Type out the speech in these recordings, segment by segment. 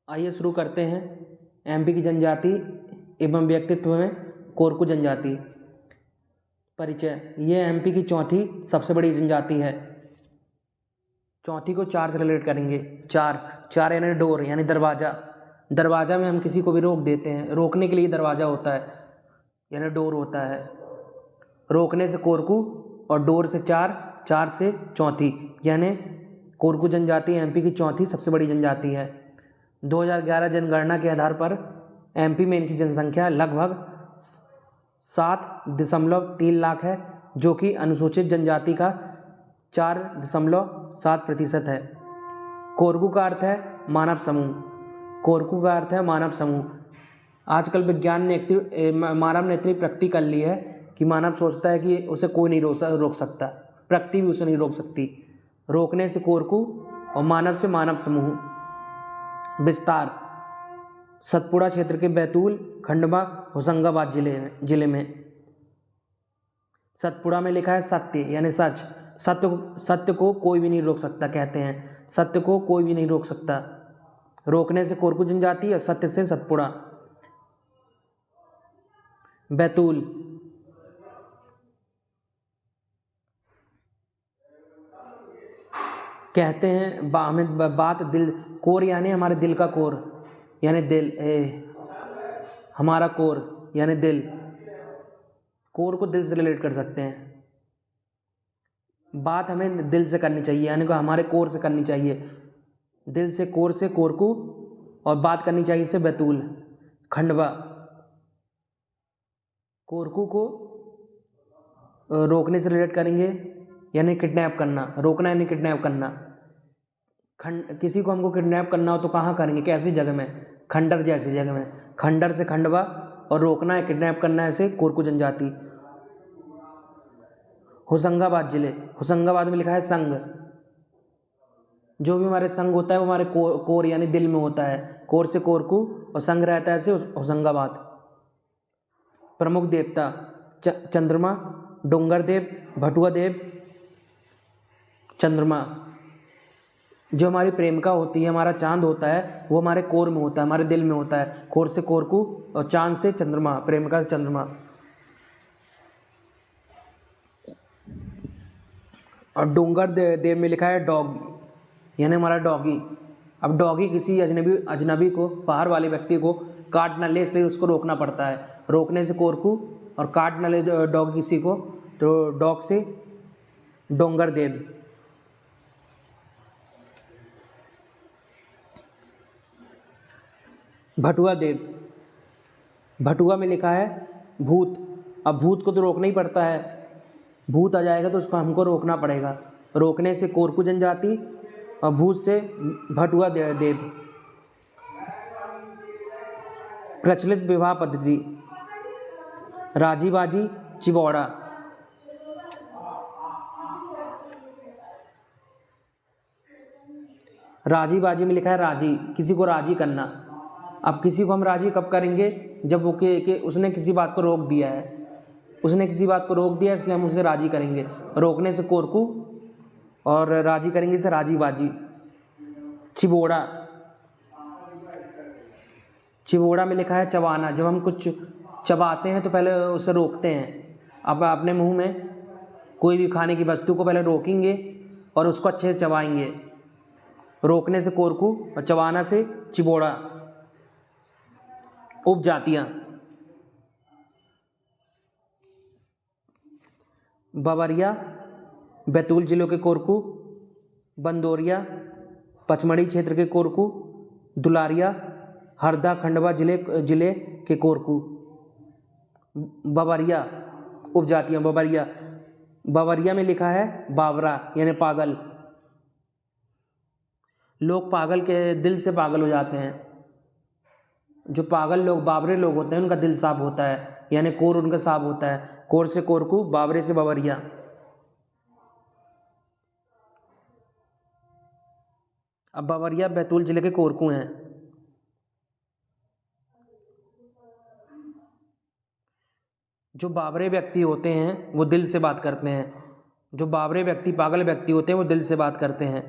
आइए शुरू करते हैं। एमपी की जनजाति एवं व्यक्तित्व में कोरकू जनजाति। परिचय। ये एमपी की चौथी सबसे बड़ी जनजाति है। चौथी को चार से रिलेट करेंगे। चार यानी डोर यानी दरवाज़ा। दरवाज़ा में हम किसी को भी रोक देते हैं, रोकने के लिए दरवाज़ा होता है यानी डोर होता है। रोकने से कोरकू और डोर से चार से चौथी, यानी कोरकू जनजाति एमपी की चौथी सबसे बड़ी जनजाति है। 2011 जनगणना के आधार पर एमपी में इनकी जनसंख्या लगभग 7.3 लाख है, जो कि अनुसूचित जनजाति का 4.7% है। कोरकू का अर्थ है मानव समूह। कोरकू का अर्थ है मानव समूह। आजकल विज्ञान ने मानव ने इतनी प्रगति कर ली है कि मानव सोचता है कि उसे कोई नहीं रोक सकता, प्रकृति भी उसे नहीं रोक सकती। रोकने से कोरकू और मानव से मानव समूह। विस्तार। सतपुड़ा क्षेत्र के बैतूल, खंडवा, होशंगाबाद जिले में। सतपुड़ा में लिखा है सत्य यानी सच। सत्य को कोई भी नहीं रोक सकता कहते हैं। सत्य को कोई भी नहीं रोक सकता। रोकने से कोरकू जनजाति और सत्य से सतपुड़ा। बैतूल। कहते हैं हमें बात दिल कोर यानी हमारे दिल का कोर यानी दिल, हमारा कोर यानी दिल। कोर को दिल से रिलेट कर सकते हैं। बात हमें दिल से करनी चाहिए यानी कि हमारे कोर से करनी चाहिए। दिल से कोर से कोरकू और बात करनी चाहिए से बैतूल। खंडवा। कोरकू को रोकने से रिलेट करेंगे यानी किडनैप करना। रोकना यानी किडनैप करना। किसी को हमको किडनैप करना हो तो कहाँ करेंगे, कैसी जगह में? खंडर जैसी जगह में। खंडर से खंडवा और रोकना है किडनैप करना है से कोरकू जनजाति। होशंगाबाद जिले। होशंगाबाद में लिखा है संघ। जो भी हमारे संघ होता है वो हमारे कोर यानी दिल में होता है। कोर से कोरकू और संघ रहता है से होशंगाबाद। प्रमुख देवता। चंद्रमा, डोंगर देव, भटुआ देव, चंद्रमा। जो हमारी प्रेमिका होती है, हमारा चांद होता है, वो हमारे कोर में होता है, हमारे दिल में होता है। कोर से कोरकू और चांद से चंद्रमा, प्रेमिका से चंद्रमा। और डोंगर देव में लिखा है डॉग यानी हमारा डॉगी। अब डॉगी किसी अजनबी को, बाहर वाले व्यक्ति को काट न ले, इसलिए उसको रोकना पड़ता है। रोकने से कोरकू और काट न ले डॉग किसी को, तो डॉग से डोंगर देव। भटुआ देव। भटुआ में लिखा है भूत। अब भूत को तो रोकना ही पड़ता है, भूत आ जाएगा तो उसको हमको रोकना पड़ेगा। रोकने से कोरकू जनजाति और भूत से भटुआ देव। प्रचलित विवाह पद्धति। राजी बाजी, चिबौड़ा। राजी बाजी में लिखा है राजी, किसी को राजी करना। अब किसी को हम राजी कब करेंगे? जब वो के उसने किसी बात को रोक दिया है, उसने किसी बात को रोक दिया इसलिए हम उसे राजी करेंगे। रोकने से कोरकू और राजी करेंगे से राजी बाजी। चिबोड़ा। चिबोड़ा में लिखा है चबाना। जब हम कुछ चबाते हैं तो पहले उसे रोकते हैं। अब अपने मुंह में कोई भी खाने की वस्तु को पहले रोकेंगे और उसको अच्छे से चबाएंगे। रोकने से कोरकू और चबाना से चिबोड़ा। उपजातियाँ। बवरिया, बैतूल जिलों के कोरकू। बंदोरिया, पचमढ़ी क्षेत्र के कोरकू। दुलारिया, हरदा, खंडवा जिले के कोरकू। बवरिया उपजातियाँ। बवरिया में लिखा है बावरा यानी पागल। लोग पागल के दिल से पागल हो जाते हैं। जो पागल लोग, बावरे लोग होते हैं, उनका दिल साफ होता है यानी कोर उनका साफ होता है। कोर से कोरकू, बावरे से बवरिया। अब बवरिया बैतूल जिले के कोरकू हैं। जो बावरे व्यक्ति होते हैं वो दिल से बात करते हैं। जो बावरे व्यक्ति, पागल व्यक्ति होते हैं, वो दिल से बात करते हैं।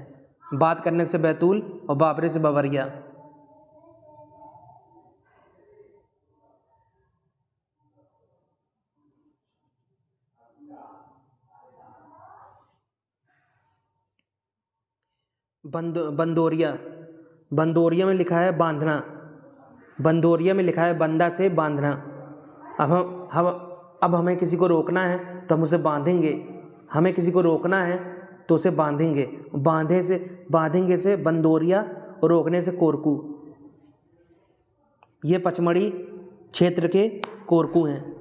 बात करने से बैतूल और बावरे से बवरिया। बंदोरिया, बंदोरिया में लिखा है बांधना, बंदोरिया में लिखा है बंदा से बांधना। अब हमें किसी को रोकना है तो हम उसे बांधेंगे, हमें किसी को रोकना है तो उसे बांधेंगे। बांधेंगे से बंदोरिया और रोकने से कोरकू। ये पचमढ़ी क्षेत्र के कोरकू हैं।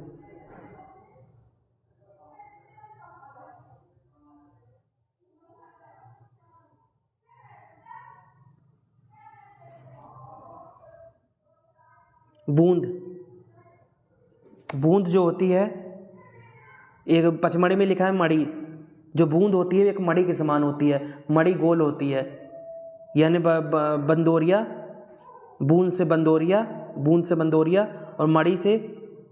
बूंद, बूंद जो होती है, एक पचमढ़ी में लिखा है मड़ी, जो बूंद होती है एक मड़ी के समान होती है, मड़ी गोल होती है। यानी बंदोरिया, बूंद से बंदोरिया, बूंद से बंदोरिया, और मड़ी से,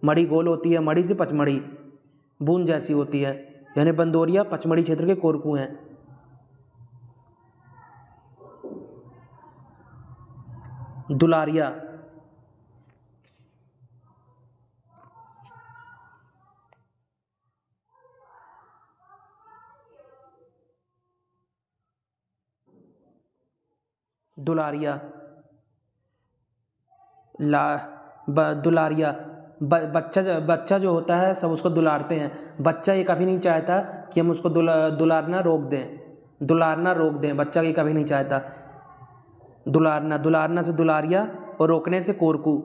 मड़ी गोल होती है, मड़ी से पचमढ़ी बूंद जैसी होती है। यानी बंदोरिया पचमढ़ी क्षेत्र के कोरकू हैं। दुलारिया, दुलारिया, दुलारिया, बच्चा जो होता है सब उसको दुलारते हैं। बच्चा ये कभी नहीं चाहता कि हम उसको दुलारना रोक दें, दुलारना रोक दें, बच्चा ये कभी नहीं चाहता। दुलारना, दुलारना से दुलारिया और रोकने से कोरकू।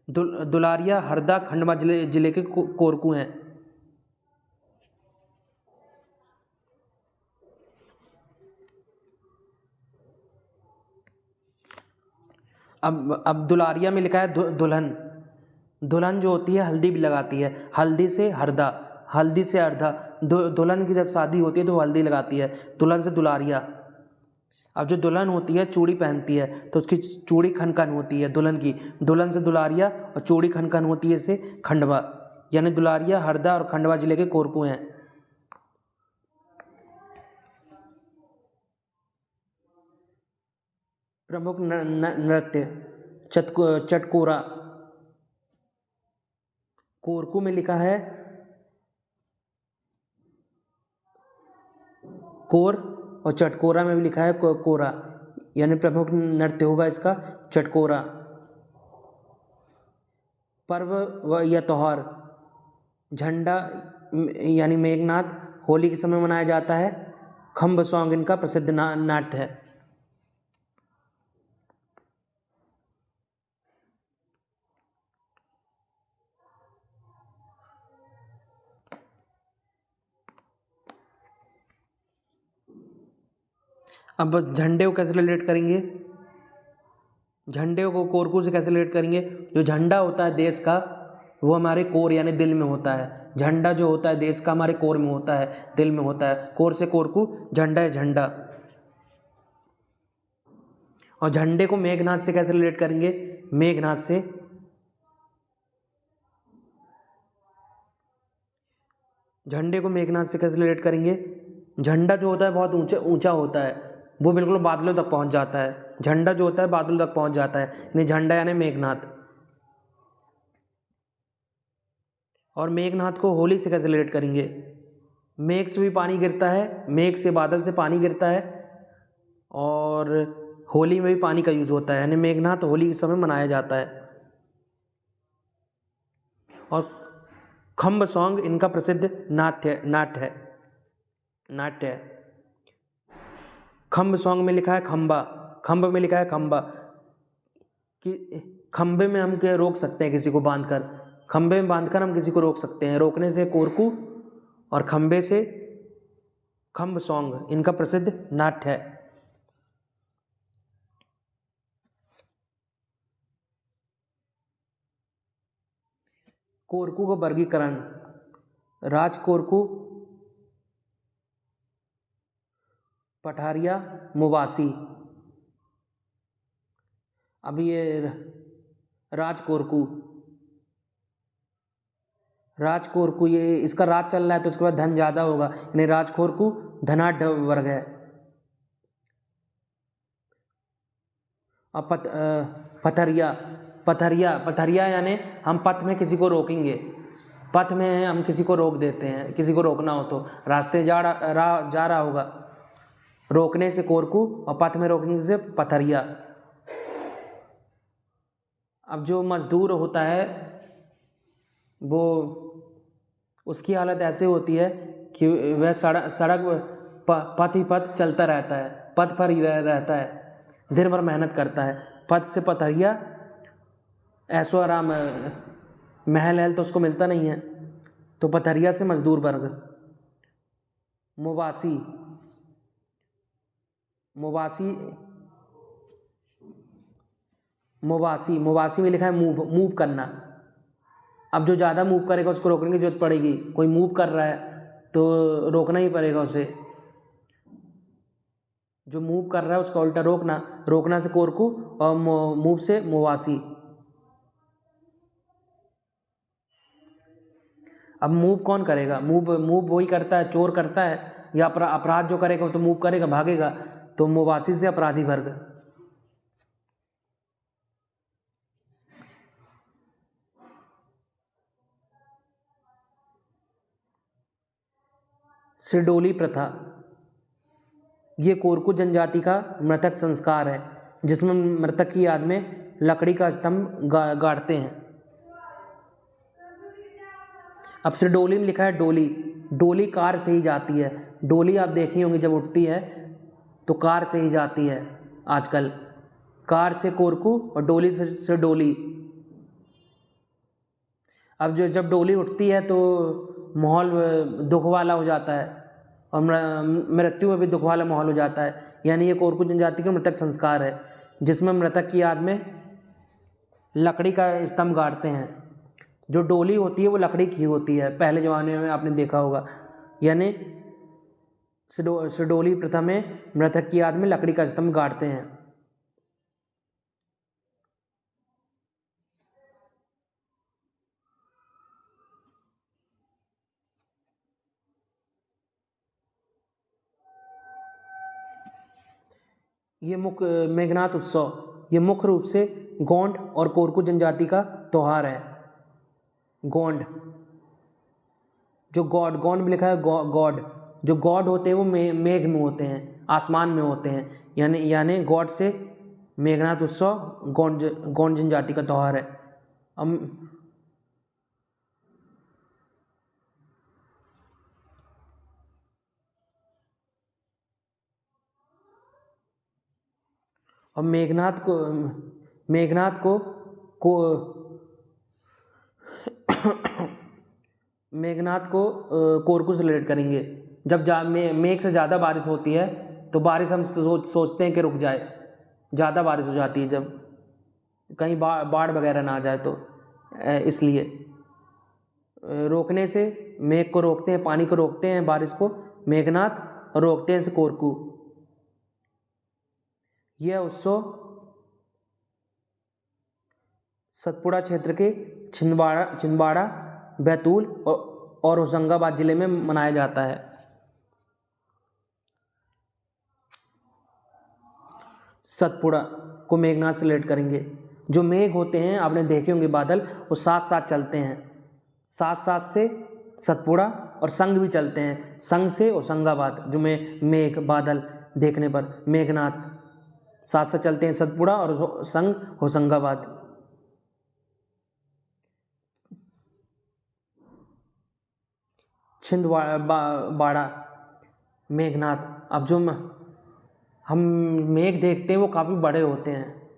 दुलारिया हरदा खंडवा जिले के कोरकू हैं। अब दुलारिया में लिखा है दुल्हन, दुल्हन जो होती है हल्दी भी लगाती है। हल्दी से हरदा, हल्दी से हरदा, दुल्हन की जब शादी होती है तो वो हल्दी लगाती है। दुल्हन से दुलारिया। अब जो दुल्हन होती है चूड़ी पहनती है तो उसकी चूड़ी खनखन होती है दुल्हन की। दुल्हन से दुलारिया और चूड़ी खनखन होती है से खंडवा। यानी दुलारिया हरदा और खंडवा जिले के कोरकू हैं। प्रमुख नृत्य चटकोरा। कोरकू में लिखा है कोर और चटकोरा में भी लिखा है कोरा। यानी प्रमुख नृत्य होगा इसका चटकोरा। पर्व व या त्योहार, झंडा यानी मेघनाद होली के समय मनाया जाता है। खम्ब सॉन्ग इनका प्रसिद्ध नाट्य है। अब झंडे को कैसे रिलेट करेंगे, झंडे को कोरकू से कैसे रिलेट करेंगे। जो झंडा होता है देश का वो हमारे कोर यानी दिल में होता है। झंडा जो होता है देश का हमारे कोर में होता है, दिल में होता है। कोर से कोरकू, झंडा है झंडा। और झंडे को मेघनाद से कैसे रिलेट करेंगे, मेघनाद से, झंडे को मेघनाद से कैसे रिलेट करेंगे। झंडा जो होता है बहुत ऊंचा होता है, वो बिल्कुल बादलों तक पहुंच जाता है। झंडा जो होता है बादलों तक पहुंच जाता है, यानी झंडा यानी मेघनाद। और मेघनाद को होली से कैसे रिलेट करेंगे। मेघ से भी पानी गिरता है, मेघ से बादल से पानी गिरता है, और होली में भी पानी का यूज होता है। यानी मेघनाद होली के समय मनाया जाता है। और खम्ब सॉन्ग इनका प्रसिद्ध नाट्य है। खम्ब सॉन्ग में लिखा है खम्बा, खम्ब में लिखा है खम्बा, कि खम्बे में हम क्या रोक सकते हैं किसी को बांधकर, खम्बे में बांधकर हम किसी को रोक सकते हैं। रोकने से कोरकू और खम्बे से खम्ब सॉन्ग इनका प्रसिद्ध नाट्य है। कोरकू का वर्गीकरण, राज कोरकू, पठारिया, मुवासी। अब ये राज कोरकू, ये इसका राज चल रहा है तो उसके बाद धन ज़्यादा होगा, यानी राज कोरकू धनाढ्य वर्ग है। अब पथरिया यानी हम पथ में किसी को रोकेंगे, पथ में हम किसी को रोक देते हैं, किसी को रोकना हो तो रास्ते जा रहा होगा रोकने से कोरकू और पथ में रोकने से पथरिया। अब जो मजदूर होता है वो उसकी हालत ऐसे होती है कि वह सड़क पथ ही पथ चलता रहता है, पथ पर ही रहता है, दिन भर मेहनत करता है। पथ से पथरिया, ऐशो आराम महल तो उसको मिलता नहीं है, तो पथरिया से मजदूर वर्ग। मुवासी, मुवासी, मुवासी, मुवासी में लिखा है मूव करना। अब जो ज़्यादा मूव करेगा उसको रोकने की जरूरत पड़ेगी। कोई मूव कर रहा है तो रोकना ही पड़ेगा उसे। जो मूव कर रहा है उसका उल्टा रोकना, रोकना से कोरकू और मूव से मुवासी। अब मूव कौन करेगा? मूव वही करता है, चोर करता है, या अपराध जो करेगा तो मूव करेगा, भागेगा, तो मुवासी से अपराधी वर्ग। सिरडोली प्रथा, ये कोरकू जनजाति का मृतक संस्कार है जिसमें मृतक की याद में लकड़ी का स्तंभ गाड़ते हैं। अब सिरडोली में लिखा है डोली। डोली कार से ही जाती है। डोली आप देखी होंगी जब उठती है तो कार से ही जाती है आजकल। कार से कोरकू और डोली से डोली। अब जब डोली उठती है तो माहौल दुख वाला हो जाता है और मृत्यु में भी दुख वाला माहौल हो जाता है। यानी ये कोरकू जनजाति का मृतक संस्कार है जिसमें मृतक की याद में लकड़ी का स्तंभ गाड़ते हैं। जो डोली होती है वो लकड़ी की होती है, पहले ज़माने में आपने देखा होगा। यानी सिरडोली प्रथा में मृतक की याद में लकड़ी का स्तंभ गाड़ते हैं। ये मेघनाथ उत्सव, ये मुख्य रूप से गोंड और कोरकू जनजाति का त्यौहार है। गोंड, जो गोंड में लिखा है गॉड, जो गॉड होते हैं वो मेघ में होते हैं, आसमान में होते हैं। यानी गॉड से मेघनाथ उत्सव गोंड जनजाति का त्यौहार है। और मेघनाथ को कोरकू से रिलेट करेंगे। जब मेघ से ज़्यादा बारिश होती है तो बारिश हम सोचते हैं कि रुक जाए, ज़्यादा बारिश हो जाती है जब कहीं बाढ़ वगैरह ना आ जाए तो इसलिए रोकने से मेघ को रोकते हैं, पानी को रोकते हैं, बारिश को मेघनाथ, और रोकते हैं से कोरकू। यह उत्सव सतपुड़ा क्षेत्र के छिंदवाड़ा, बैतूल और होशंगाबाद जिले में मनाया जाता है। सतपुड़ा को मेघनाथ से रिलेट करेंगे। जो मेघ होते हैं आपने देखे होंगे बादल, वो साथ साथ चलते हैं, साथ से सतपुड़ा, और संग भी चलते हैं, संग से होशंगाबाद। जो मेघ बादल देखने पर मेघनाथ साथ साथ चलते हैं, सतपुड़ा और संग होशंगाबाद। छिंदवाड़ा मेघनाथ। अब जो हम मेघ देखते हैं वो काफ़ी बड़े होते हैं,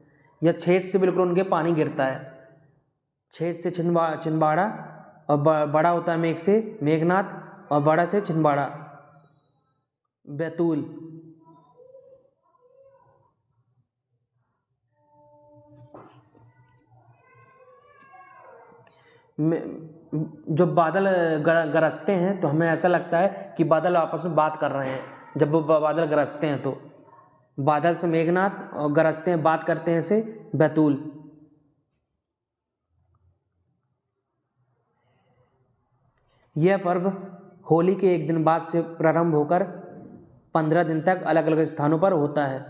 या छेद से बिल्कुल उनके पानी गिरता है। छेद से छिंदवाड़ा, और बड़ा होता है मेघ से मेघनाथ, और बड़ा से छिंदवाड़ा। बैतूल, जो बादल गरजते हैं तो हमें ऐसा लगता है कि बादल आपस में बात कर रहे हैं। जब वो बादल गरजते हैं तो बादल से मेघनाथ, और गरजते हैं, बात करते हैं से बैतूल। यह पर्व होली के एक दिन बाद से प्रारंभ होकर 15 दिन तक अलग अलग स्थानों पर होता है।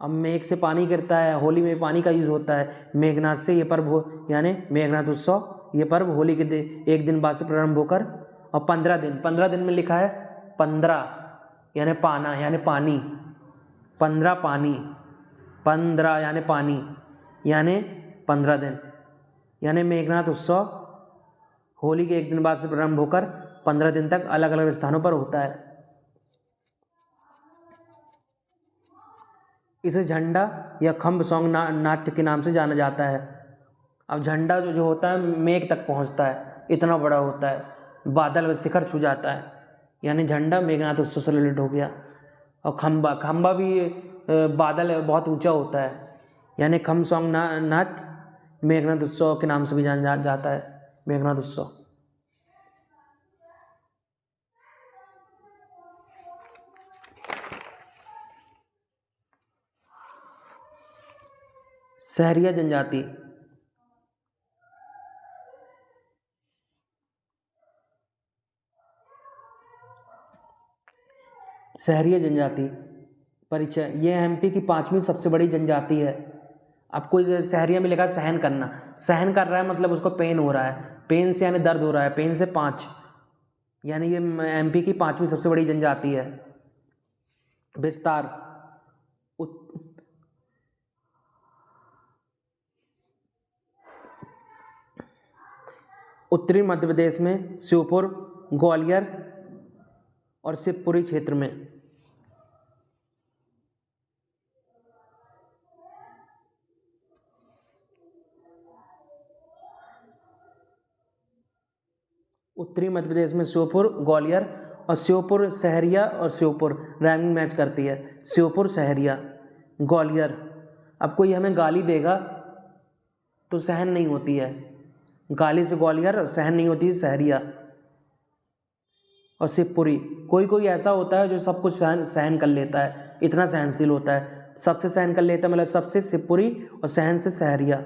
अब मेघ से पानी गिरता है, होली में पानी का यूज़ होता है, मेघनाथ से ये पर्व यानी मेघनाथ उत्सव, ये पर्व होली के एक दिन बाद से प्रारंभ होकर और 15 दिन में लिखा है 15, यानी पाना यानी पानी, 15 पानी, 15 यानी पानी यानी 15 दिन, यानी मेघनाथ उत्सव होली के एक दिन बाद से प्रारंभ होकर 15 दिन तक अलग अलग स्थानों पर होता है। इसे झंडा या खम्भ सौंग नाट्य के नाम से जाना जाता है। अब झंडा जो होता है मेघ तक पहुंचता है, इतना बड़ा होता है, बादल शिखर छू जाता है, यानी झंडा मेघनाथ उत्सव से रिलेटेड हो गया। और खम्बा भी बादल बहुत ऊंचा होता है, यानी खम्भ सौंग नाट्य मेघनाथ उत्सव के नाम से भी जाना जाता है, मेघनाथ उत्सव। सहरिया जनजाति, सहरिया जनजाति परिचय, यह एमपी की 5वीं सबसे बड़ी जनजाति है। अब कोई सहरिया में लिखा सहन करना, सहन कर रहा है मतलब उसको पेन हो रहा है, पेन से यानी दर्द हो रहा है, पेन से 5, यानी ये एमपी की 5वीं सबसे बड़ी जनजाति है। विस्तार, उत्तरी मध्य प्रदेश में श्योपुर, ग्वालियर और शिवपुरी क्षेत्र में। उत्तरी मध्य प्रदेश में श्योपुर, ग्वालियर और श्योपुर सहरिया और श्योपुर राइमिंग मैच करती है, श्योपुर सहरिया ग्वालियर। अब कोई हमें गाली देगा तो सहन नहीं होती है, गाली से ग्वालियर और सहन नहीं होती है सहरिया। और शिवपुरी, कोई कोई ऐसा होता है जो सब कुछ सहन कर लेता है, इतना सहनशील होता है, सबसे सहन कर लेता है, मतलब सबसे शिवपुरी और सहन से सहरिया।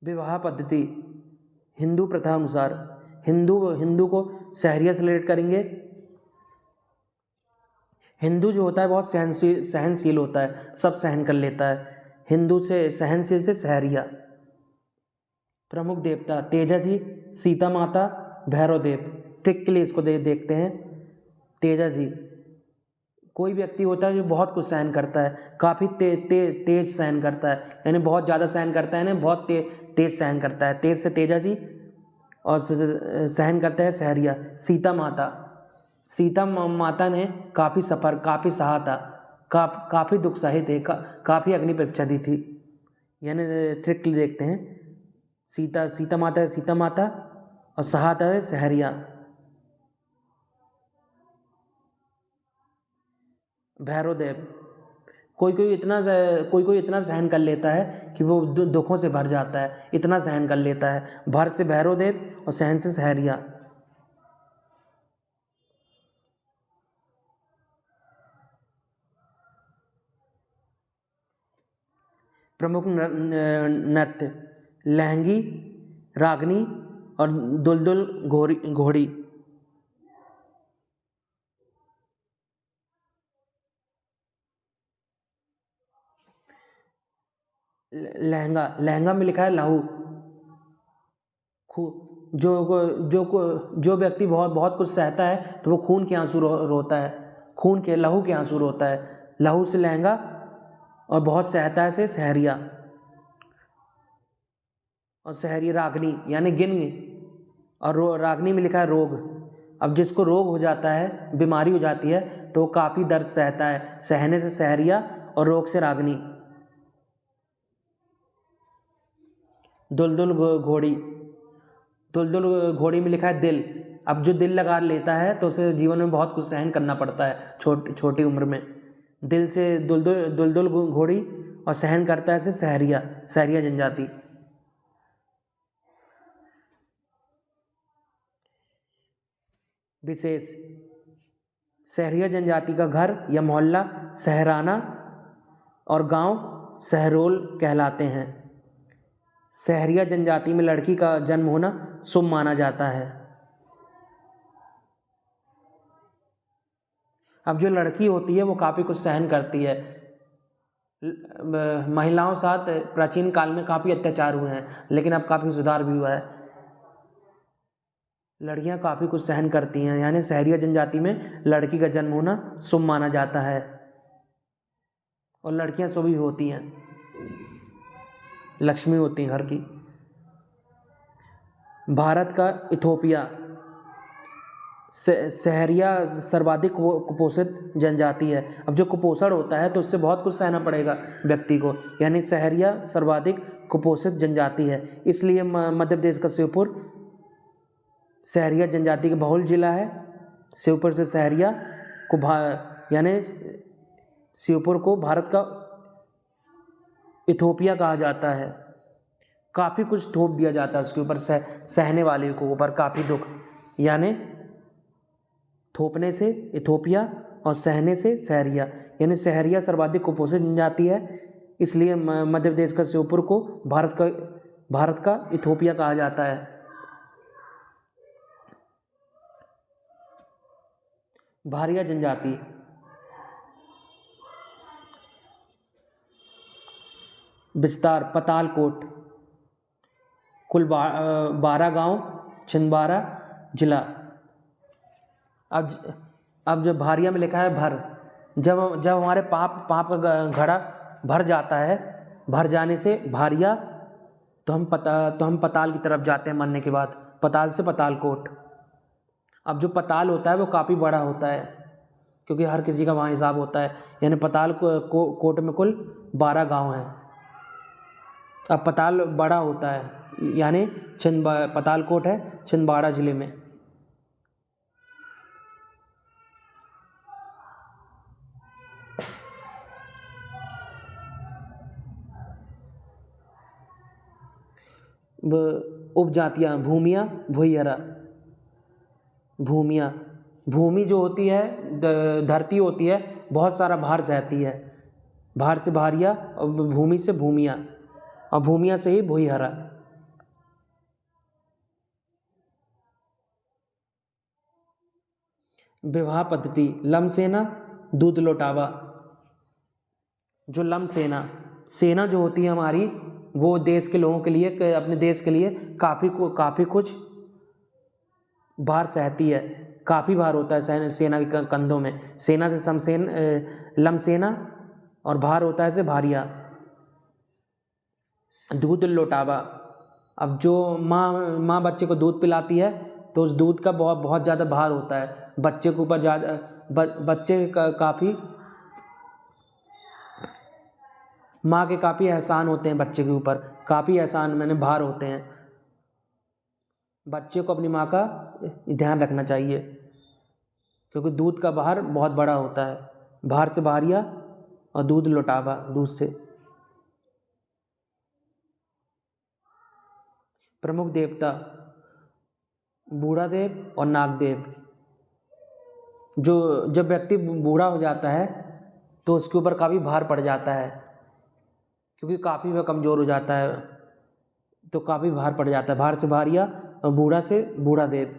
विवाह पद्धति, हिंदू प्रथा अनुसार, हिंदू को सहरिया से रिलेट करेंगे। हिंदू जो होता है बहुत सहनशील होता है, सब सहन कर लेता है, हिंदू से सहनशील से सहरिया। प्रमुख देवता तेजा जी, सीता माता, भैरव देव। ट्रिक के लिए इसको देखते हैं। तेजा जी, कोई व्यक्ति होता है जो बहुत कुछ सहन करता है, काफ़ी तेज सहन करता है, यानी बहुत ज़्यादा सहन करता है, यानी बहुत तेज सहन करता है, तेज से तेजा जी। और सहन करता है सहरिया। सीता माता ने काफ़ी सफ़र, काफ़ी सहा था, काफ़ी दुख सहे थे, काफ़ी अग्नि परीक्षा दी थी, यानी ट्रिक देखते हैं। सीता माता है सीता माता और सहाता है सहरिया। भैरव देव, कोई कोई इतना सहन कर लेता है कि वो दुखों से भर जाता है, इतना सहन कर लेता है, भर से भैरव देव और सहन से सहरिया। प्रमुख नृत्य लहंगी, रागनी और दुलदुल घोड़ी। लहंगा में लिखा है लहू। जो व्यक्ति बहुत कुछ सहता है तो वो खून के आंसू रोता है, लहू के आंसू रोता है। लहू से लहंगा और बहुत सहता है से सहरिया। और सहरिया रागनी यानी गिन, और रागनी में लिखा है रोग। अब जिसको रोग हो जाता है, बीमारी हो जाती है, तो वो काफ़ी दर्द सहता है, सहने से सहरिया और रोग से रागनी। दुलदुल घोड़ी में लिखा है दिल। अब जो दिल लगा लेता है तो उसे जीवन में बहुत कुछ सहन करना पड़ता है छोटी उम्र में। दिल से दुलदुल घोड़ी और सहन करता है से सहरिया जनजाति। विशेष, सहरिया जनजाति का घर या मोहल्ला सहराना और गांव सहरोल कहलाते हैं। सहरिया जनजाति में लड़की का जन्म होना शुभ माना जाता है। अब जो लड़की होती है वो काफ़ी कुछ सहन करती है। महिलाओं साथ प्राचीन काल में काफ़ी अत्याचार हुए हैं, लेकिन अब काफ़ी सुधार भी हुआ है। लड़कियां काफ़ी कुछ सहन करती हैं, यानी सहरिया जनजाति में लड़की का जन्म होना शुभ माना जाता है और लड़कियां शुभ ही होती हैं, लक्ष्मी होती हैं घर की। भारत का इथोपिया सहरिया सर्वाधिक कुपोषित जनजाति है। अब जो कुपोषण होता है तो उससे बहुत कुछ सहना पड़ेगा व्यक्ति को, यानी सहरिया सर्वाधिक कुपोषित जनजाति है। इसलिए मध्य प्रदेश का शिवपुर सहरिया जनजाति का बहुल जिला है। शिवपुर से सहरिया को यानी शिवपुर को भारत का इथोपिया कहा जाता है। काफ़ी कुछ थोप दिया जाता है उसके ऊपर, सहने वाले को ऊपर काफ़ी दुख, यानी थोपने से इथोपिया और सहने से सहरिया, यानी सहरिया सर्वाधिक कुपोषित जनजाति है। इसलिए मध्य प्रदेश का शिवपुर को भारत का इथोपिया कहा जाता है। भारिया जनजाति, विस्तार पतालकोट, कुल 12 गांव, छिंदवाड़ा जिला। अब जब भारिया में लिखा है भर, जब हमारे पाप का घड़ा भर जाता है, भर जाने से भारिया, तो हम पताल की तरफ जाते हैं मरने के बाद, पताल से पतालकोट। अब जो पताल होता है वो काफ़ी बड़ा होता है, क्योंकि हर किसी का वहाँ हिसाब होता है, यानी पताल कोट में कुल 12 गांव हैं। अब पताल बड़ा होता है, यानी पतालकोट है छिंदवाड़ा जिले में। उपजातियाँ भूमिया भुइयरा। भूमि जो होती है धरती होती है, बहुत सारा भार सहती है। भार से भारिया और भूमि से भूमिया और भूमिया से ही भुइयरा। विवाह पद्धति लमसेना दूध लौटावा। जो सेना जो होती है हमारी, वो देश के लोगों के लिए, अपने देश के लिए काफ़ी कुछ भार सहती है। काफ़ी भार होता है सेना के कंधों में। सेना से लमसेना और भार होता है से भारिया। दूध लौटावा, अब जो माँ बच्चे को दूध पिलाती है तो उस दूध का बहुत ज़्यादा भार होता है बच्चे के ऊपर। बच्चे का काफ़ी, माँ के काफ़ी एहसान होते हैं बच्चे के ऊपर, काफ़ी एहसान मैंने भार होते हैं। बच्चे को अपनी माँ का ध्यान रखना चाहिए, क्योंकि दूध का भार बहुत बड़ा होता है। भार से भारिया और दूध लौटावा, दूध से। प्रमुख देवता बूढ़ा देव और नागदेव। जब व्यक्ति बूढ़ा हो जाता है तो उसके ऊपर काफ़ी भार पड़ जाता है, क्योंकि काफ़ी वह कमज़ोर हो जाता है, तो काफ़ी भार पड़ जाता है। भार से भारिया और बूढ़ा से बूढ़ा देव।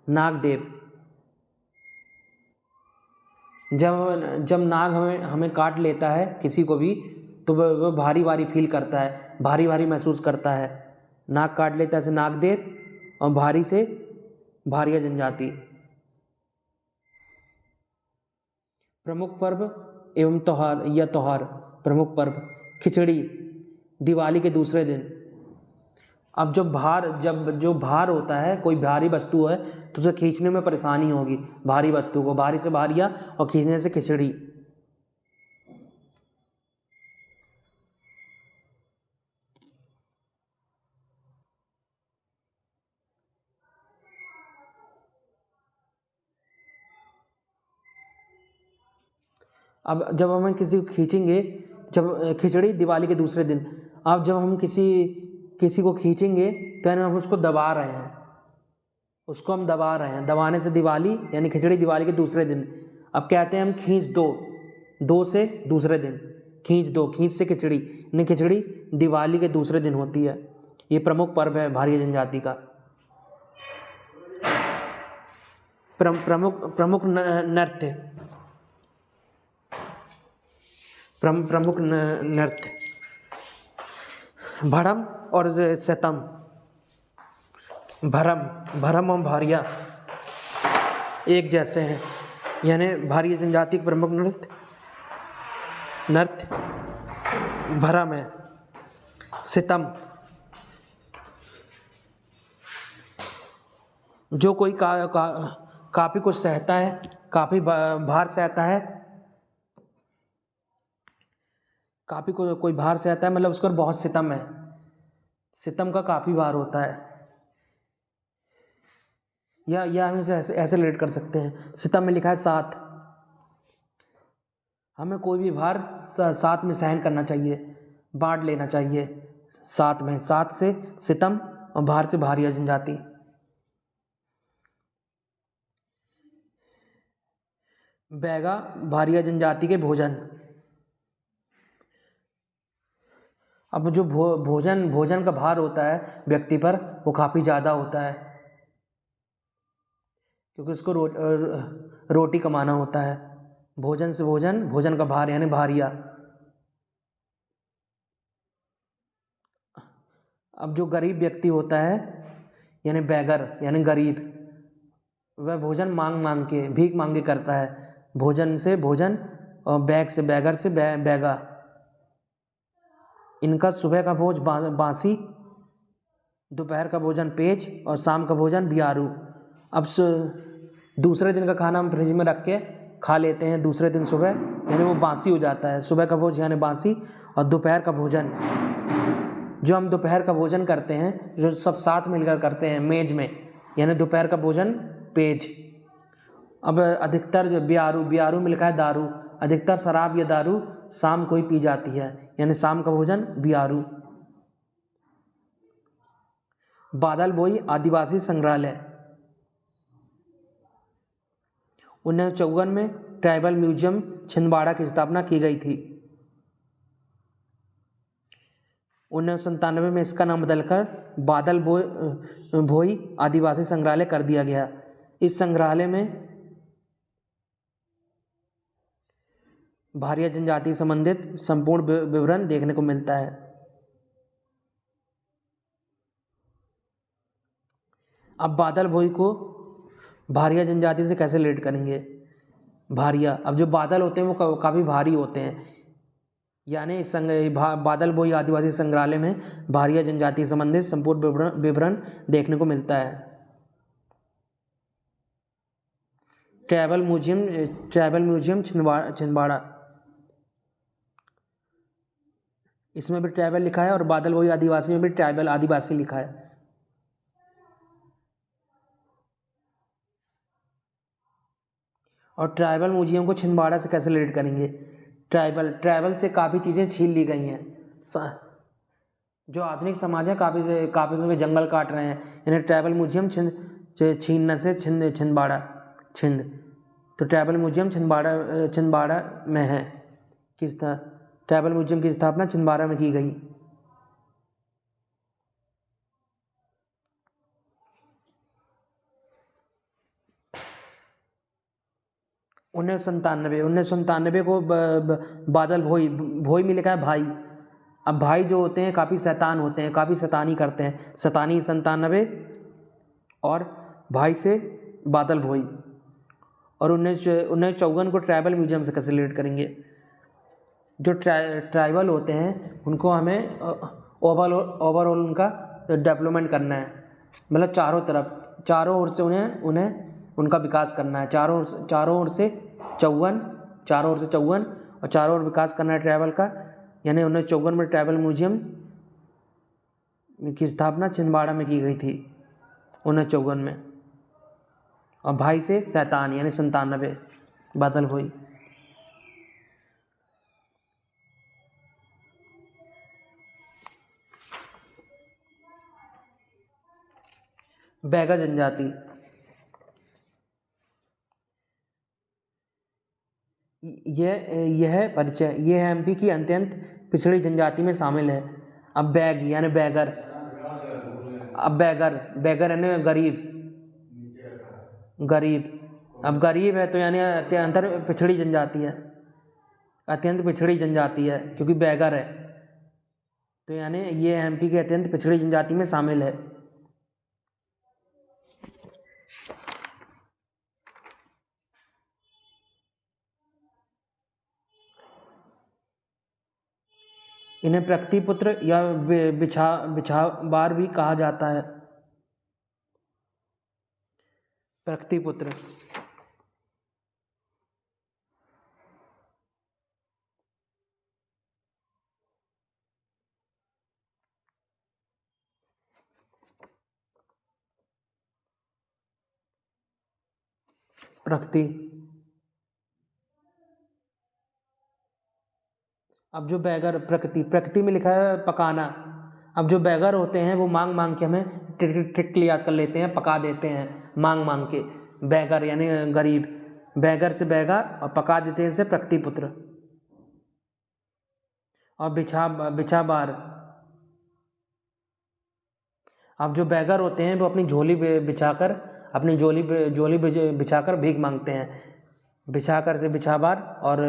नागदेव, जब नाग हमें काट लेता है किसी को भी, तो वह भारी फील करता है, भारी महसूस करता है। नाग काट लेता है से नागदेव और भारी से भारिया जनजाति। प्रमुख पर्व एवं त्योहार। प्रमुख पर्व खिचड़ी, दिवाली के दूसरे दिन। अब जो भार होता है, कोई भारी वस्तु है तो उसे खींचने में परेशानी होगी, भारी वस्तु को। भारी से भारिया और खींचने से खिचड़ी। अब जब हम किसी को खींचेंगे, जब खिचड़ी दिवाली के दूसरे दिन, अब जब हम किसी को खींचेंगे तो यानी हम उसको दबा रहे हैं, उसको हम दबा रहे हैं। दबाने से दिवाली, यानी खिचड़ी दिवाली के दूसरे दिन। अब कहते हैं हम खींच दो से दूसरे दिन, खींच से खिचड़ी, यानी खिचड़ी दिवाली के दूसरे दिन होती है। ये प्रमुख पर्व है भारिया जनजाति का। प्रमुख नृत्य भड़म और सतम। भरम, भरम और भारिया एक जैसे हैं, यानी भारिया जनजाति के प्रमुख नृत्य भरम है। सितम, जो कोई काफ़ी कुछ सहता है, काफ़ी भार सहता है, काफ़ी कोई भार सहता है, मतलब उसके ऊपर बहुत सितम है, सितम का काफ़ी भार होता है। या हम इसे ऐसे रिलेट कर सकते हैं, सितम में लिखा है 7, हमें कोई भी भार 7 में सहन करना चाहिए, बांट लेना चाहिए 7 में। 7 से सितम और भार से भारिया जनजाति। बैगा, भारिया जनजाति के भोजन। अब जो भोजन का भार होता है व्यक्ति पर, वो काफ़ी ज़्यादा होता है, क्योंकि उसको रोटी कमाना होता है। भोजन से भोजन का भार यानी भारिया। अब जो गरीब व्यक्ति होता है यानी बैगर यानी गरीब, वह भोजन मांग के, भीख मांग के करता है। भोजन से भोजन और बैग से बैगर से बैगा। इनका सुबह का भोज बासी, दोपहर का भोजन पेज और शाम का भोजन बियारू। अब दूसरे दिन का खाना हम फ्रिज में रख के खा लेते हैं दूसरे दिन सुबह, यानी वो बासी हो जाता है। सुबह का भोज यानी बासी, और दोपहर का भोजन, जो हम दोपहर का भोजन करते हैं, जो सब साथ मिलकर करते हैं मेज में, यानी दोपहर का भोजन पेज। अब अधिकतर जो बियारू में लिखा है दारू, अधिकतर शराब या दारू शाम को ही पी जाती है, यानी शाम का भोजन बियारू। बादल बोई आदिवासी संग्रहालय, 1954 में ट्राइबल म्यूजियम छिंदवाड़ा की स्थापना की गई थी। 1997 में इसका नाम बदलकर बादल भोई आदिवासी संग्रहालय कर दिया गया। इस संग्रहालय में भारिया जनजाति संबंधित संपूर्ण विवरण देखने को मिलता है। अब बादल भोई को भारिया जनजाति से कैसे रिलेट करेंगे? भारिया, अब जो बादल होते हैं वो काफ़ी भारी होते हैं, यानी बादल भोई आदिवासी संग्रहालय में भारिया जनजाति संबंधित संपूर्ण विवरण देखने को मिलता है। ट्राइबल म्यूजियम छिंदवाड़ा, इसमें भी ट्राइबल लिखा है, और बादल भोई आदिवासी में भी ट्राइबल आदिवासी लिखा है। और ट्राइबल म्यूजियम को छिंदवाड़ा से कैसे रिलेट करेंगे? ट्राइबल से काफ़ी चीज़ें छीन ली गई हैं। जो आधुनिक समाज है काफ़ी जंगल काट रहे हैं, यानी ट्राइबल म्यूजियम छीनने से छिंदवाड़ा, तो ट्राइबल म्यूजियम छिंदवाड़ा में है। ट्राइबल म्यूजियम की स्थापना छिंदवाड़ा में की गई। उन्नीस सौ संतानवे को बादल भोई में लिखा है भाई। अब भाई जो होते हैं काफ़ी शैतान होते हैं, काफ़ी शैतानी करते हैं, शैतानी 97, और भाई से बादल भोई। और 1954 को ट्राइबल म्यूजियम से कैसे रिलेट करेंगे? जो ट्राइबल होते हैं उनको हमें ओवरऑल उनका डेवलपमेंट करना है, मतलब चारों ओर से उन्हें उनका विकास करना है। चारों ओर से चौवन और चारों ओर विकास करना है ट्राइबल का, यानी 1954 में ट्राइबल म्यूजियम की स्थापना छिंदवाड़ा में की गई थी 1954 में। और भाई से शैतान यानी 97 बादल भोई। बैगा जनजाति, यह परिचय, यह एमपी की अत्यंत पिछड़ी जनजाति में शामिल है। अब बैग यानी बैगर, अब बैगर यानी गरीब। अब गरीब है तो यानी अत्यंत पिछड़ी जनजाति है, अत्यंत पिछड़ी जनजाति है, क्योंकि बैगर है, तो यानी ये एमपी की अत्यंत पिछड़ी जनजाति में शामिल है। इन्हें प्रकृतिपुत्र या बिछाबार भी कहा जाता है। प्रकृतिपुत्र। प्रकृति। अब जो बैगर, प्रकृति में लिखा है पकाना। अब जो बैगर होते हैं वो मांग मांग के हमें ट्रिकली याद कर लेते हैं, पका देते हैं मांग मांग के। बैगर यानी गरीब, बैगर से बैगर और पका देते हैं इसे प्रकृतिपुत्र। और बिछाबार। अब जो बैगर होते हैं वो अपनी झोली बिछाकर, बिछाकर भीख मांगते हैं। बिछाकर से बिछाबार और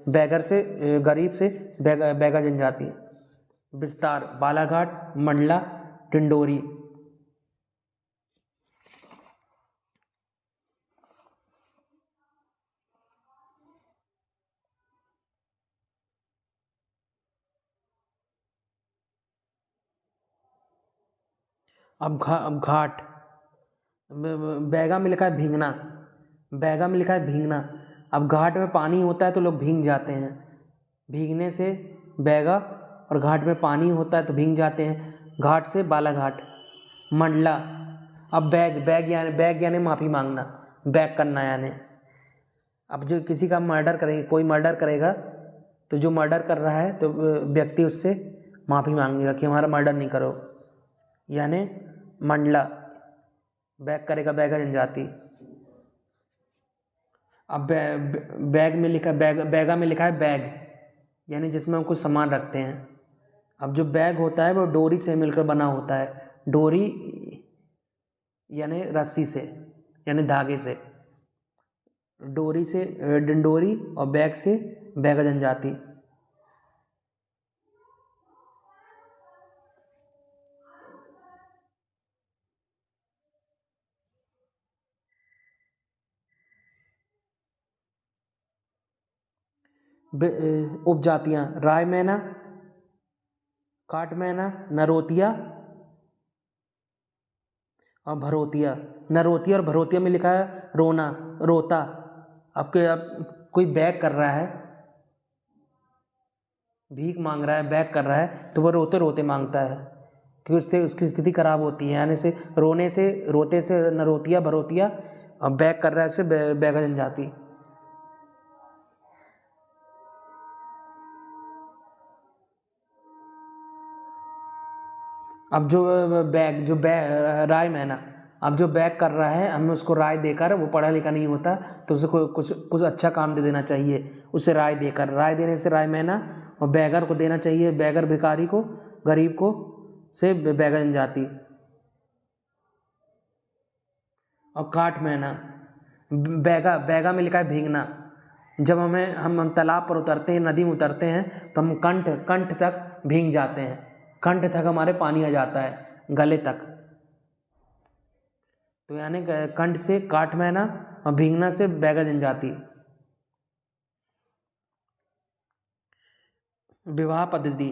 बैगर से गरीब से बैगा जनजाति। विस्तार, बालाघाट, मंडला, टिंडोरी। अब घाट। बैगा में लिखा है भींगना, बैगा में लिखा है भींगना। अब घाट में पानी होता है तो लोग भींग जाते हैं, भीगने से बैगा, और घाट में पानी होता है तो भींग जाते हैं, घाट से बालाघाट। मंडला। अब बैग यानी माफ़ी मांगना, बैग करना यानी। अब जो किसी का मर्डर करेगा, कोई मर्डर करेगा तो जो मर्डर कर रहा है तो व्यक्ति उससे माफ़ी मांगेगा कि हमारा मर्डर नहीं करो, यानी मंडला। बैग करेगा बैगा जनजाति। अब बैग में लिखा, बैगा में लिखा है बैग, यानी जिसमें हम कुछ सामान रखते हैं। अब जो बैग होता है वो डोरी से मिलकर बना होता है, डोरी यानी रस्सी से, यानी धागे से। डोरी से डिंडोरी और बैग से बैगा जनजाति। उपजातियाँ, राय मैना, काट मैना, नरोतिया और भरोतिया। नरोतिया और भरोतिया में लिखा है रोना, रोता। अब कोई बैग कर रहा है, भीख मांग रहा है, बैग कर रहा है तो वह रोते रोते मांगता है क्योंकि उससे उसकी स्थिति खराब होती है, यानी से रोने से, रोते से नरोतिया भरोतिया, और बैग कर रहा है उससे बैगा जनजाति। अब राय मैना। अब जो बैग कर रहा है हमें उसको राय देकर, वो पढ़ा लिखा नहीं होता तो उसे कुछ अच्छा काम दे देना चाहिए, उसे राय देकर। राय देने से राय मैना, और बैगर को देना चाहिए, बैगर भिखारी को, गरीब को, से बैगा जनजाति। और काठ मैना। बैगा में लिखा है भीगना। जब हम तालाब पर उतरते हैं, नदी में उतरते हैं तो हम कंठ तक भीग जाते हैं, कंठ तक हमारे पानी आ जाता है, गले तक। तो यानी कंठ से काठ मैना और भीगना से बैगा जनजाति। विवाह पद्धति,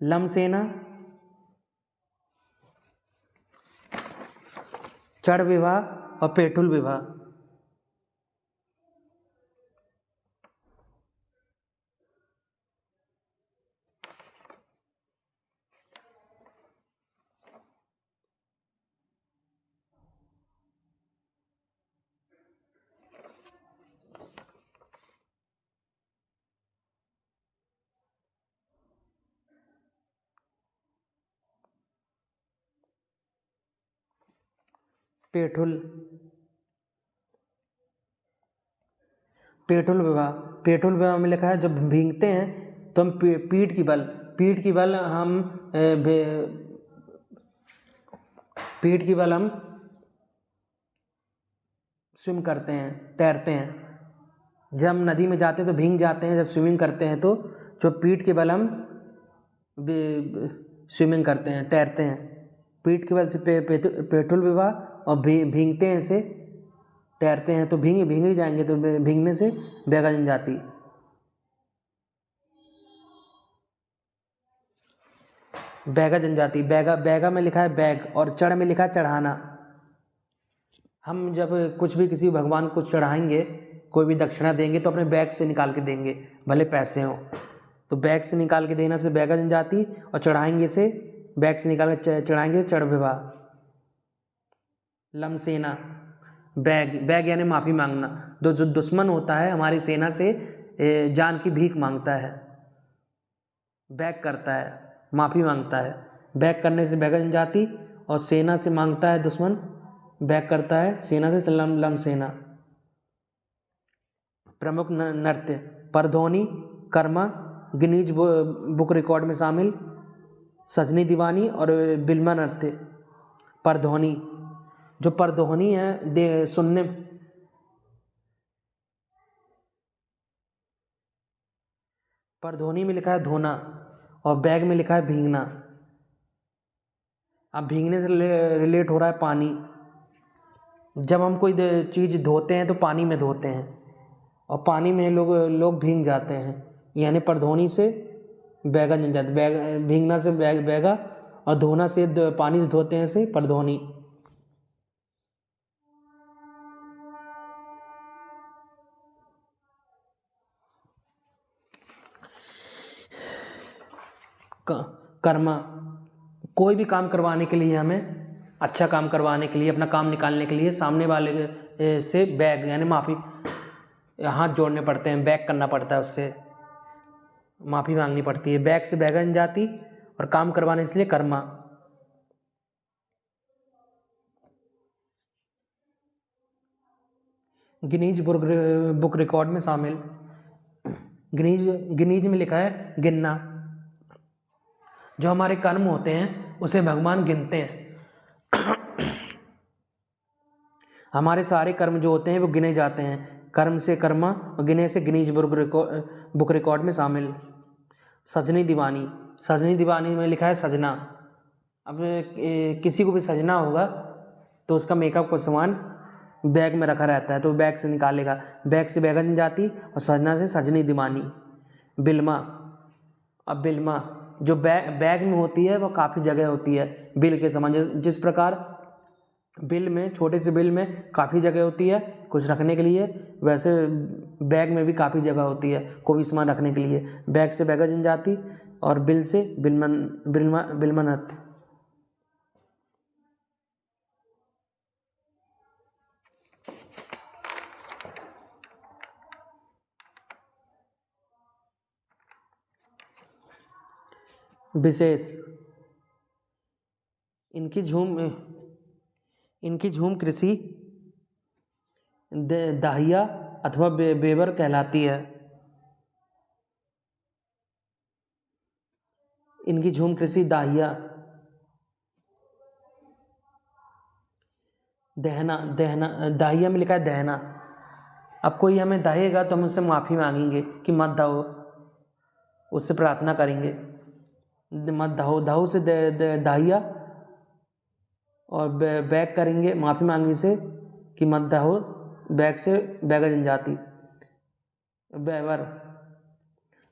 लमसेना, चढ़ विवाह और पेठुल विवाह। पेठुल विवाह। पेठुल विवाह में लिखा है जब भीगते हैं तो हम पीठ की बल हम स्विम करते हैं, तैरते हैं। जब हम नदी में जाते हैं तो भीग जाते हैं, जब स्विमिंग करते हैं तो जो पीठ के बल हम स्विमिंग करते हैं, तैरते हैं। पीठ के बल से पेठुल विवाह और भींगते हैं से, तैरते हैं तो भींग ही जाएंगे, तो भींगने से बैगा जनजाति। बैगा जनजाति, बैगा में लिखा है बैग और चढ़ में लिखा है चढ़ाना। हम जब कुछ भी किसी भगवान को चढ़ाएंगे, कोई भी दक्षिणा देंगे तो अपने बैग से निकाल के देंगे, भले पैसे हों। तो बैग से निकाल के देना से बैगा जनजाति, और चढ़ाएंगे से, बैग से निकाल के चढ़ाएंगे चढ़ विवाह। लमसेना, बैग यानी माफ़ी मांगना। जो दुश्मन होता है हमारी सेना से जान की भीख मांगता है, बैग करता है, माफ़ी मांगता है। बैग करने से बैगा जनजाति, और सेना से मांगता है दुश्मन, बैग करता है सेना से लमसेना। प्रमुख नृत्य Pardhoni, Karma, Guinness book record में शामिल, सजनी दीवानी और बिल्मा नृत्य। परधोनी, जो परधोनी है सुनने, परधोनी में लिखा है धोना और बैग में लिखा है भींगना। अब भींगने से रिलेट हो रहा है पानी। जब हम कोई चीज़ धोते हैं तो पानी में धोते हैं, और पानी में लोग भींग जाते हैं, यानी परधोनी से बैगा जनजाति। भींगना से बैगा, और धोना से पानी से धोते हैं से परधोनी। कर्मा, कोई भी काम करवाने के लिए, हमें अच्छा काम करवाने के लिए, अपना काम निकालने के लिए सामने वाले से बैग यानी माफ़ी, हाथ जोड़ने पड़ते हैं, बैग करना पड़ता है, उससे माफ़ी मांगनी पड़ती है। बैग से बैगा जनजाति, और काम करवाने के लिए कर्मा। गिनीज बुक रिकॉर्ड में शामिल, गिनीज में लिखा है गिनना। जो हमारे कर्म होते हैं उसे भगवान गिनते हैं। हमारे सारे कर्म जो होते हैं वो गिने जाते हैं। कर्म से कर्मा, और गिने से गिनीज बुक रिकॉर्ड में शामिल। सजनी दीवानी, सजनी दीवानी में लिखा है सजना। अब किसी को भी सजना होगा तो उसका मेकअप का सामान बैग में रखा रहता है, तो बैग से निकालेगा। बैग से बैगा जनजाति, और सजना से सजनी दीवानी। बिल्मा, अब बिल्मा जो बैग में होती है वो काफ़ी जगह होती है, बिल के समान। जिस प्रकार बिल में, छोटे से बिल में काफ़ी जगह होती है कुछ रखने के लिए, वैसे बैग में भी काफ़ी जगह होती है कोई भी सामान रखने के लिए। बैग से बैगा जनजाति, और बिल से बिल्मा नृत्य। विशेष, इनकी झूम कृषि दाहिया अथवा बेवर कहलाती है। इनकी झूम कृषि दाहिया। दहना, दाहिया में लिखा है दहना। अब कोई हमें दहेगा तो हम उससे माफ़ी मांगेंगे कि मत दहो, उससे प्रार्थना करेंगे, मत दहो। दहो से दाहिया, और बैग करेंगे, माफ़ी मांगी से कि मत दहो, बैग से बैगा जनजाति।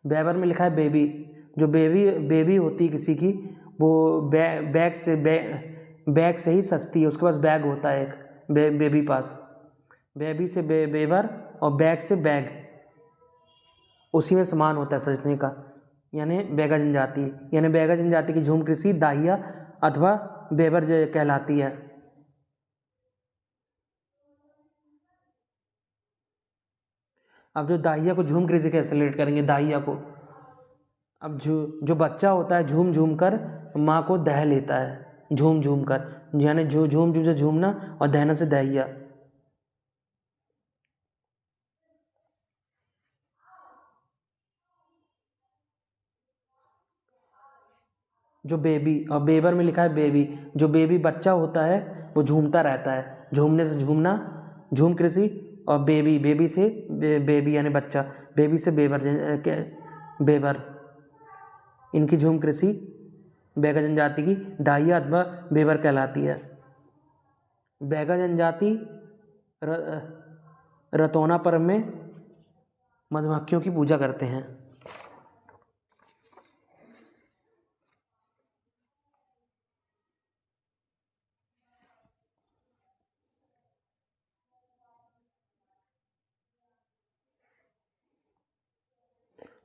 बैवर में लिखा है बेबी। जो बेबी होती है किसी की, वो बैग से ही सजती है, उसके पास बैग होता है एक, बेबी पास। बेबी से बेवर, और बैग से बैग, उसी में समान होता है सजने का, यानी बैगा जनजाति। यानी बैगा जनजाति की झूम कृषि दाहिया अथवा बेवर कहलाती है। अब जो दाहिया को झूम कृषि कैसे रिलेट करेंगे दाहिया को? अब जो बच्चा होता है झूम झूम कर माँ को दह लेता है, झूम झूम कर, यानी झूम झूम से झूमना, और दहना से दहिया। जो बेबी, और बेबर में लिखा है बेबी। जो बेबी बच्चा होता है वो झूमता रहता है, झूमने से झूमना, झूम कृषि, और बेबी से बेबी यानी बच्चा, बेबी से बेबर। इनकी झूम कृषि बैगा जनजाति की दाहिया अथवा बेबर कहलाती है। बैगा जनजाति रतौना पर्व में मधुमक्खियों की पूजा करते हैं।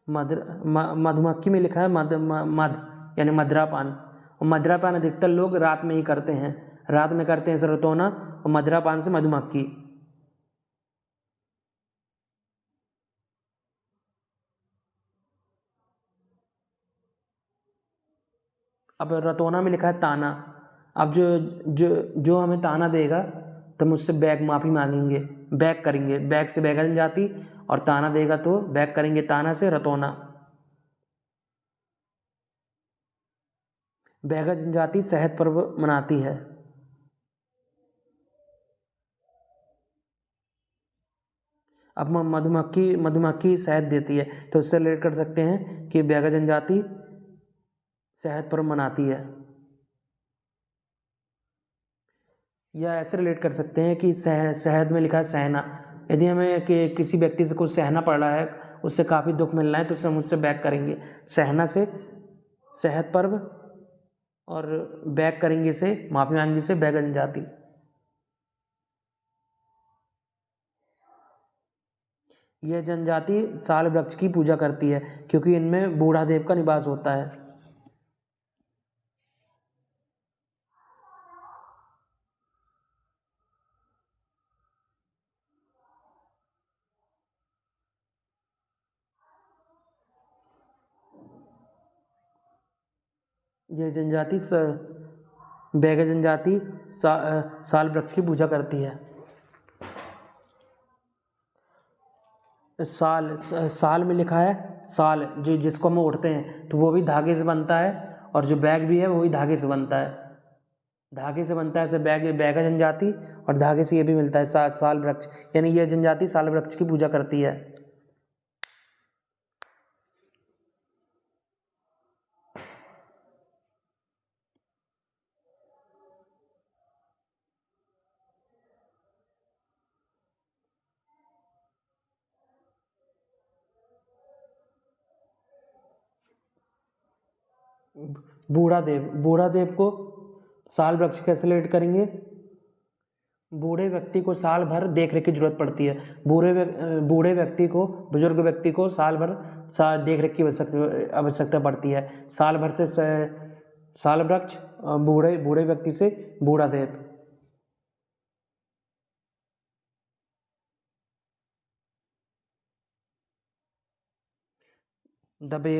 मधुमक्खी में लिखा है मध यानी मदिरापान, और मदिरापान अधिकतर लोग रात में ही करते हैं। रात में करते हैं रतौना, और मदिरापान से मधुमक्खी। अब रतौना में लिखा है ताना। अब जो जो जो हमें ताना देगा तो मुझसे बैग माफ़ी मांगेंगे, बैग करेंगे। बैग से बैगा जनजाति, और ताना देगा तो बैग करेंगे ताना से रतौना। बैगा जनजाति शहद पर्व मनाती है। अब मधुमक्खी शहद देती है, तो इससे रिलेट कर सकते हैं कि बैगा जनजाति शहद पर्व मनाती है। या ऐसे रिलेट कर सकते हैं कि शहद में लिखा है सहना। यदि हमें किसी व्यक्ति से कुछ सहना पड़ रहा है, उससे काफ़ी दुख मिल रहा है, तो उससे मुझसे बैग करेंगे सहना से शहद पर्व, और बैग करेंगे से माफ़ी मांगी से बैगा जनजाति। यह जनजाति साल वृक्ष की पूजा करती है, क्योंकि इनमें बूढ़ा देव का निवास होता है। यह जनजाति बैगा जनजाति साल वृक्ष की पूजा करती है। साल में लिखा है साल, जो जिसको हम ओढ़ते हैं तो वो भी धागे से बनता है, और जो बैग भी है वो भी धागे से बनता है। धागे से बनता है ऐसे बैगा जनजाति, और धागे से ये भी मिलता है साल वृक्ष, यानी यह जनजाति साल वृक्ष की पूजा करती है। बूढ़ा देव को साल वृक्ष कैसे रिलेट करेंगे? बूढ़े व्यक्ति को साल भर देख रेख की जरूरत पड़ती है। बूढ़े व्यक्ति को, बुजुर्ग व्यक्ति को साल भर देख रेख की आवश्यकता पड़ती है। साल भर से साल वृक्ष, बूढ़े व्यक्ति से बूढ़ा देव। दबे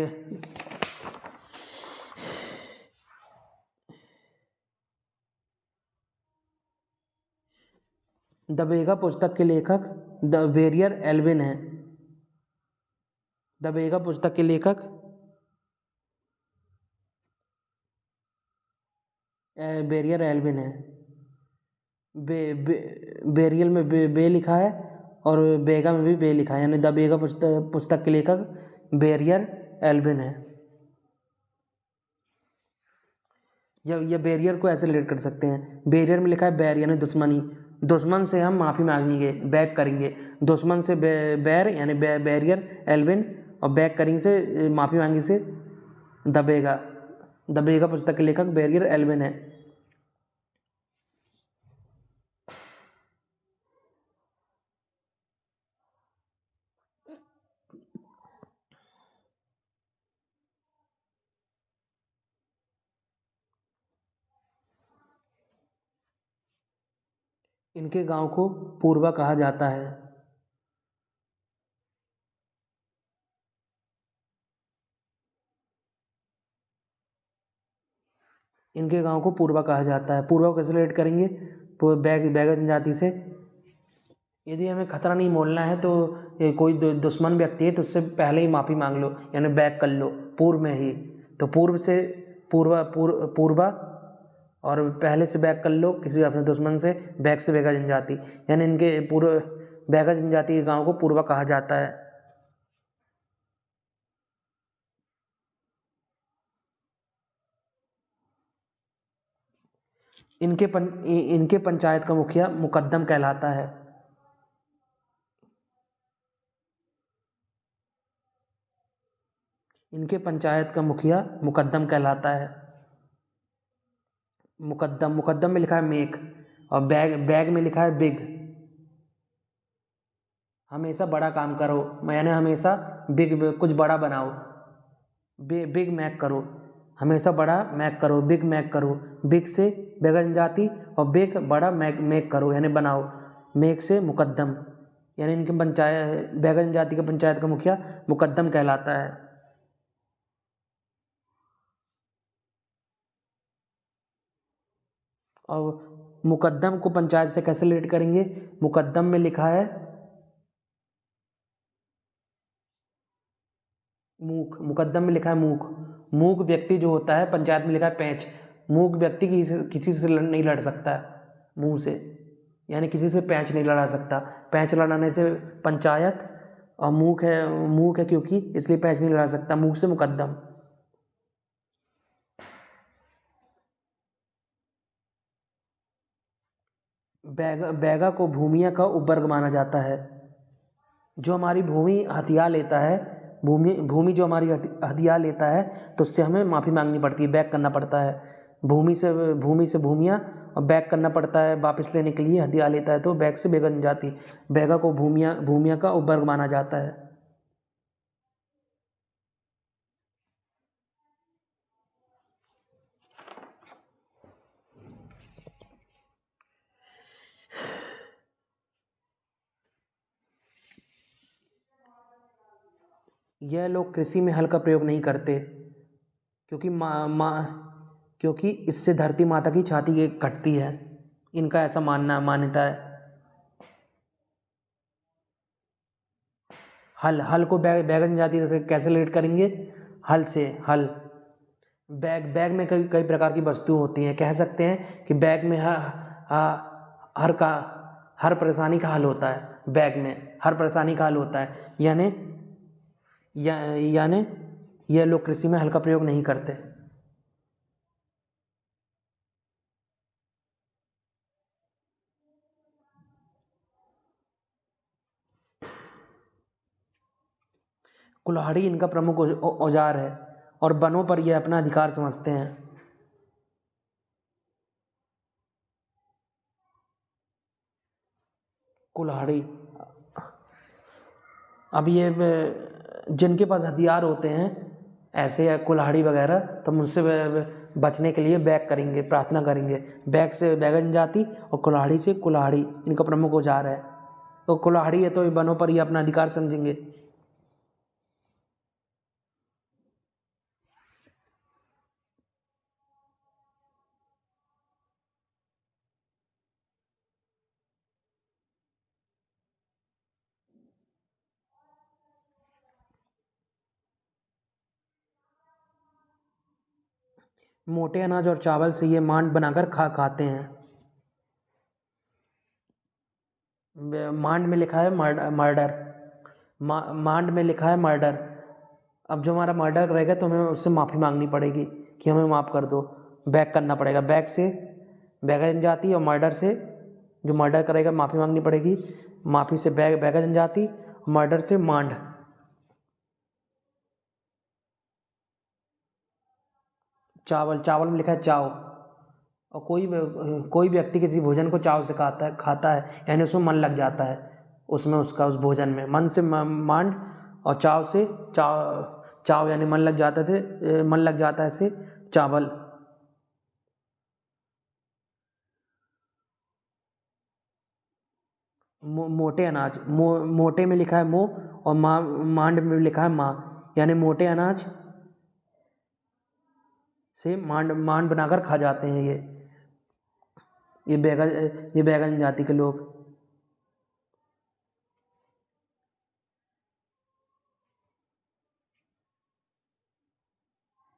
द बेगा पुस्तक के लेखक द बेरियर एल्विन हैं। द बेगा पुस्तक के लेखक बेरियर एल्विन है। बेरियल में बे लिखा है, और बेगा में भी बे लिखा है, यानी द बेगा पुस्तक के लेखक बेरियर एल्विन है। या बैरियर को ऐसे रिलेट कर सकते हैं। बैरियर में लिखा है बैर, यानी दुश्मनी। दुश्मन से हम माफ़ी मांगेंगे, बैक करेंगे। दुश्मन से बैर यानी बैरियर एल्विन, और बैक करेंगे से माफ़ी मांगी से दबेगा। दबेगा पुस्तक के लेखक बैरियर एल्विन है। इनके गांव को पूर्वा कहा जाता है। इनके गांव को पूर्वा कहा जाता है। पूर्वा को कैसे रिलेट करेंगे? बैगा जनजाति से। यदि हमें खतरा नहीं मोलना है, तो कोई दुश्मन व्यक्ति है तो उससे पहले ही माफ़ी मांग लो, यानी बैक कर लो पूर्व में ही। तो पूर्व से पूर्वा, और पहले से बैक कर लो किसी अपने दुश्मन से। बैक से बैगा जनजाति, यानी इनके पूर्व बैगा जनजाति के गांव को पूर्वा कहा जाता है। इनके पंचायत का मुखिया मुकद्दम कहलाता है। इनके पंचायत का मुखिया मुकद्दम कहलाता है। मुकद्दम में लिखा है मेक, और बैग में लिखा है बिग। हमेशा बड़ा काम करो, यानी हमेशा बिग कुछ बड़ा बनाओ। बिग मैक करो, हमेशा बड़ा मैक करो, बिग मैक करो। बिग से बैगा जनजाति, और बिग बड़ा मैक करो यानी बनाओ। मेक से मुकद्दम, यानी इनके पंचायत बैगा जनजाति के पंचायत का मुखिया मुकद्दम कहलाता है। और मुकद्दम को पंचायत से कैसे रिलेट करेंगे? मुकद्दम में लिखा है मूक, मुकद्दम में लिखा है मूक। मूक व्यक्ति जो होता है, पंचायत में लिखा है पैंच। मूक व्यक्ति किसी से नहीं लड़ सकता है मुंह से, यानी किसी से पैंच नहीं लड़ा सकता। पैंच लड़ाने से पंचायत, और मूक है क्योंकि, इसलिए पैंच नहीं लड़ा सकता। मूक से मुकद्दम। बैगा को भूमिया का उपवर्ग माना जाता है। जो हमारी भूमि हथिया लेता है, भूमि जो हमारी हथिया लेता है, तो उससे हमें माफ़ी मांगनी पड़ती है, बैक करना पड़ता है। भूमि से भूमिया, और बैक करना पड़ता है वापस लेने के लिए। हथिया लेता है तो बैक से बैगा जनजाति। बैगा को भूमिया का उपवर्ग माना जाता है। यह लोग कृषि में हल का प्रयोग नहीं करते, क्योंकि इससे धरती माता की छाती कटती है। इनका ऐसा मान्यता है। हल को बैगा जनजाति से कैसे रिलेट करेंगे? हल से। बैग में कई प्रकार की वस्तु होती हैं। कह सकते हैं कि बैग में हर परेशानी का हल होता है। बैग में हर परेशानी का हल होता है, यानी यह लोग कृषि में हल का प्रयोग नहीं करते। कुल्हाड़ी इनका प्रमुख औजार है, और वनों पर यह अपना अधिकार समझते हैं। कुल्हाड़ी, अब ये जिनके पास हथियार होते हैं, ऐसे कुल्हाड़ी वगैरह, तो मुझसे बचने के लिए बैग करेंगे, प्रार्थना करेंगे। बैग से बैगा जनजाति, और कुल्हाड़ी से कुल्हाड़ी, इनका प्रमुख औजार है। तो कुल्हाड़ी है तो वनों पर ये अपना अधिकार समझेंगे। मोटे अनाज और चावल से ये मांड बनाकर खाते हैं। मांड में लिखा है मर्डर। मांड में लिखा है मर्डर। अब जो हमारा मर्डर रहेगा तो हमें उससे माफ़ी मांगनी पड़ेगी कि हमें माफ़ कर दो। बैक करना पड़ेगा। बैक से बैगा जनजाति, और मर्डर से जो मर्डर करेगा माफ़ी मांगनी पड़ेगी। माफ़ी से बैगा जनजाति, मर्डर से मांड। चावल में लिखा है चाव। और कोई व्यक्ति किसी भोजन को चाव से खाता है, यानी उसमें मन लग जाता है, उसमें उसका उस भोजन में। मन से मांड, और चाव से चाव यानी मन लग जाता है से चावल। मोटे अनाज, मोटे में लिखा है मो, और मांड में लिखा है माँ, यानी मोटे अनाज से मांड बनाकर खा जाते हैं ये बैगा जनजाति के लोग।